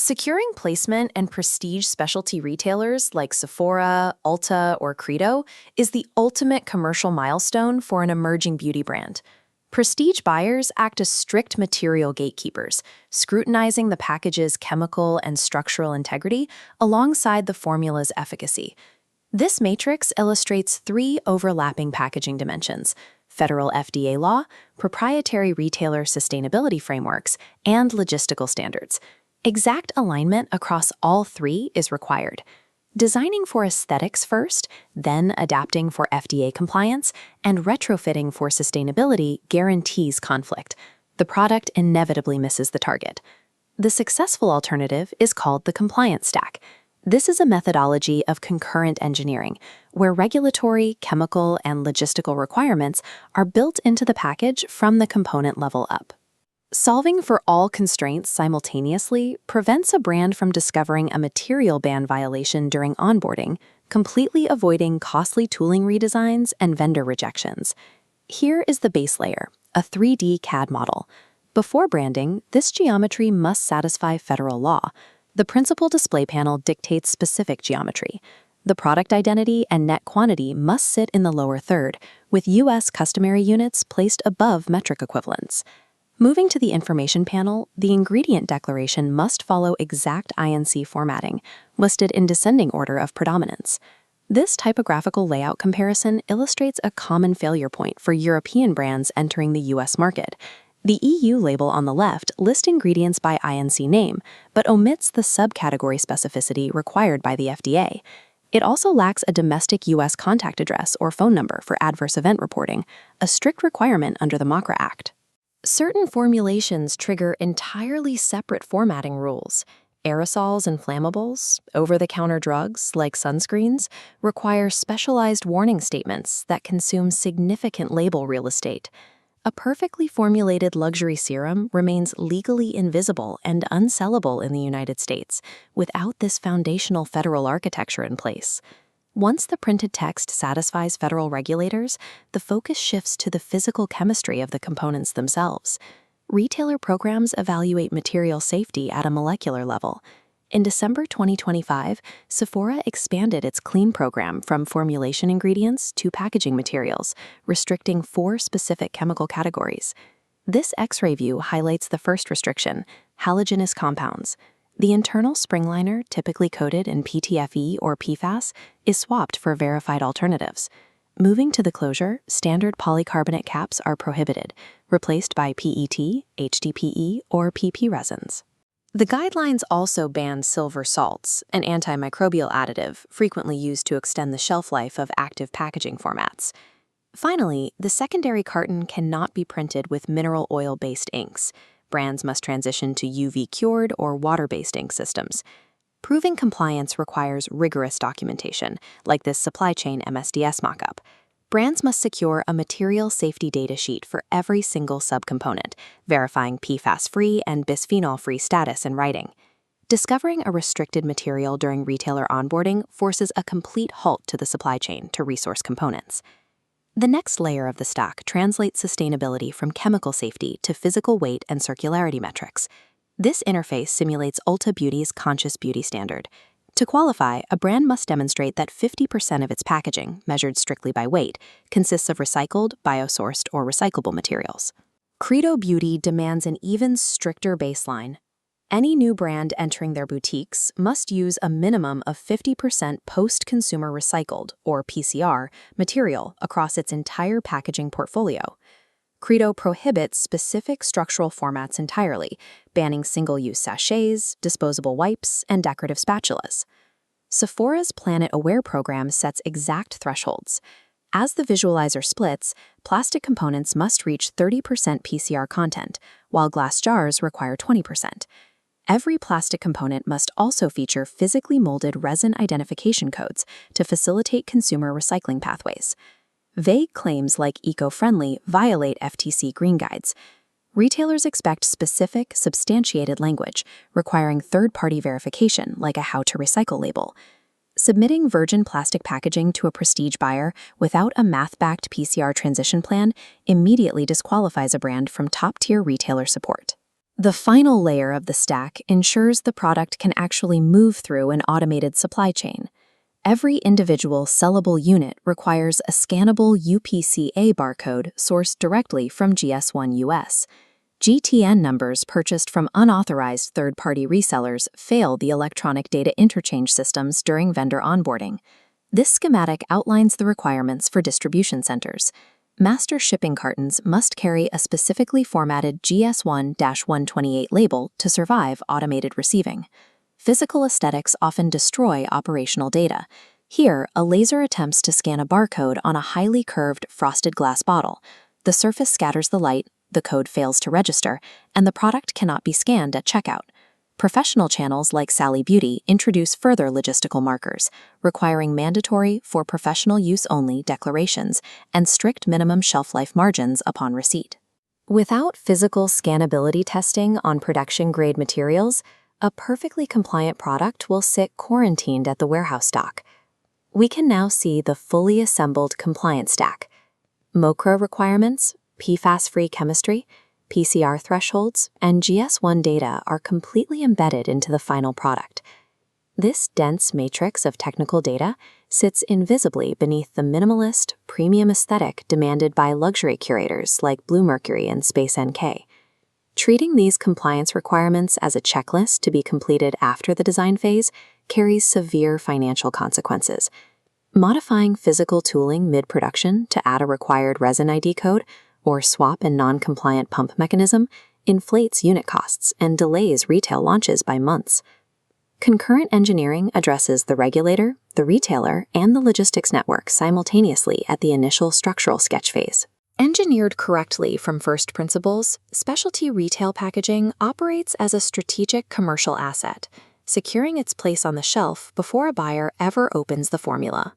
Securing placement and prestige specialty retailers like Sephora, Ulta, or Credo is the ultimate commercial milestone for an emerging beauty brand. Prestige buyers act as strict material gatekeepers, scrutinizing the package's chemical and structural integrity alongside the formula's efficacy. This matrix illustrates three overlapping packaging dimensions: federal FDA law, proprietary retailer sustainability frameworks, and logistical standards. Exact alignment across all three is required. Designing for aesthetics first, then adapting for FDA compliance, and retrofitting for sustainability guarantees conflict. The product inevitably misses the target. The successful alternative is called the compliance stack. This is a methodology of concurrent engineering, where regulatory, chemical, and logistical requirements are built into the package from the component level up. Solving for all constraints simultaneously prevents a brand from discovering a material ban violation during onboarding, completely avoiding costly tooling redesigns and vendor rejections. Here is the base layer, a 3D CAD model. Before branding, this geometry must satisfy federal law. The principal display panel dictates specific geometry. The product identity and net quantity must sit in the lower third, with U.S. customary units placed above metric equivalents. Moving to the information panel, the ingredient declaration must follow exact INC formatting, listed in descending order of predominance. This typographical layout comparison illustrates a common failure point for European brands entering the U.S. market. The EU label on the left lists ingredients by INC name, but omits the subcategory specificity required by the FDA. It also lacks a domestic U.S. contact address or phone number for adverse event reporting, a strict requirement under the MACRA Act. Certain formulations trigger entirely separate formatting rules. Aerosols and flammables, over-the-counter drugs like sunscreens, require specialized warning statements that consume significant label real estate. A perfectly formulated luxury serum remains legally invisible and unsellable in the United States without this foundational federal architecture in place. Once the printed text satisfies federal regulators, the focus shifts to the physical chemistry of the components themselves. Retailer programs evaluate material safety at a molecular level. In December 2025, Sephora expanded its clean program from formulation ingredients to packaging materials, restricting 4 specific chemical categories. This X-ray view highlights the first restriction: halogenous compounds. The internal spring liner, typically coated in PTFE or PFAS, is swapped for verified alternatives. Moving to the closure, standard polycarbonate caps are prohibited, replaced by PET, HDPE, or PP resins. The guidelines also ban silver salts, an antimicrobial additive frequently used to extend the shelf life of active packaging formats. Finally, the secondary carton cannot be printed with mineral oil-based inks. Brands must transition to UV-cured or water-based ink systems. Proving compliance requires rigorous documentation, like this supply chain MSDS mockup. Brands must secure a material safety data sheet for every single subcomponent, verifying PFAS-free and bisphenol-free status in writing. Discovering a restricted material during retailer onboarding forces a complete halt to the supply chain to resource components. The next layer of the stack translates sustainability from chemical safety to physical weight and circularity metrics. This interface simulates Ulta Beauty's Conscious Beauty standard. To qualify, a brand must demonstrate that 50% of its packaging, measured strictly by weight, consists of recycled, biosourced, or recyclable materials. Credo Beauty demands an even stricter baseline. Any new brand entering their boutiques must use a minimum of 50% post-consumer recycled, or PCR, material across its entire packaging portfolio. Credo prohibits specific structural formats entirely, banning single-use sachets, disposable wipes, and decorative spatulas. Sephora's Planet Aware program sets exact thresholds. As the visualizer splits, plastic components must reach 30% PCR content, while glass jars require 20%. Every plastic component must also feature physically molded resin identification codes to facilitate consumer recycling pathways. Vague claims like eco-friendly violate FTC green guides. Retailers expect specific, substantiated language, requiring third-party verification like a how-to-recycle label. Submitting virgin plastic packaging to a prestige buyer without a math-backed PCR transition plan immediately disqualifies a brand from top-tier retailer support. The final layer of the stack ensures the product can actually move through an automated supply chain. Every individual sellable unit requires a scannable UPC-A barcode sourced directly from GS1 US. GTN numbers purchased from unauthorized third-party resellers fail the electronic data interchange systems during vendor onboarding. This schematic outlines the requirements for distribution centers. Master shipping cartons must carry a specifically formatted GS1-128 label to survive automated receiving. Physical aesthetics often destroy operational data. Here, a laser attempts to scan a barcode on a highly curved frosted glass bottle. The surface scatters the light, the code fails to register, and the product cannot be scanned at checkout. Professional channels like Sally Beauty introduce further logistical markers, requiring mandatory for professional use only declarations and strict minimum shelf life margins upon receipt. Without physical scannability testing on production-grade materials, a perfectly compliant product will sit quarantined at the warehouse dock. We can now see the fully assembled compliance stack. MOCRA requirements, PFAS-free chemistry, PCR thresholds, and GS1 data are completely embedded into the final product. This dense matrix of technical data sits invisibly beneath the minimalist, premium aesthetic demanded by luxury curators like Bluemercury and Space NK. Treating these compliance requirements as a checklist to be completed after the design phase carries severe financial consequences. Modifying physical tooling mid-production to add a required resin ID code or swap a non-compliant pump mechanism inflates unit costs and delays retail launches by months. Concurrent engineering addresses the regulator, the retailer, and the logistics network simultaneously at the initial structural sketch phase. Engineered correctly from first principles, specialty retail packaging operates as a strategic commercial asset, securing its place on the shelf before a buyer ever opens the formula.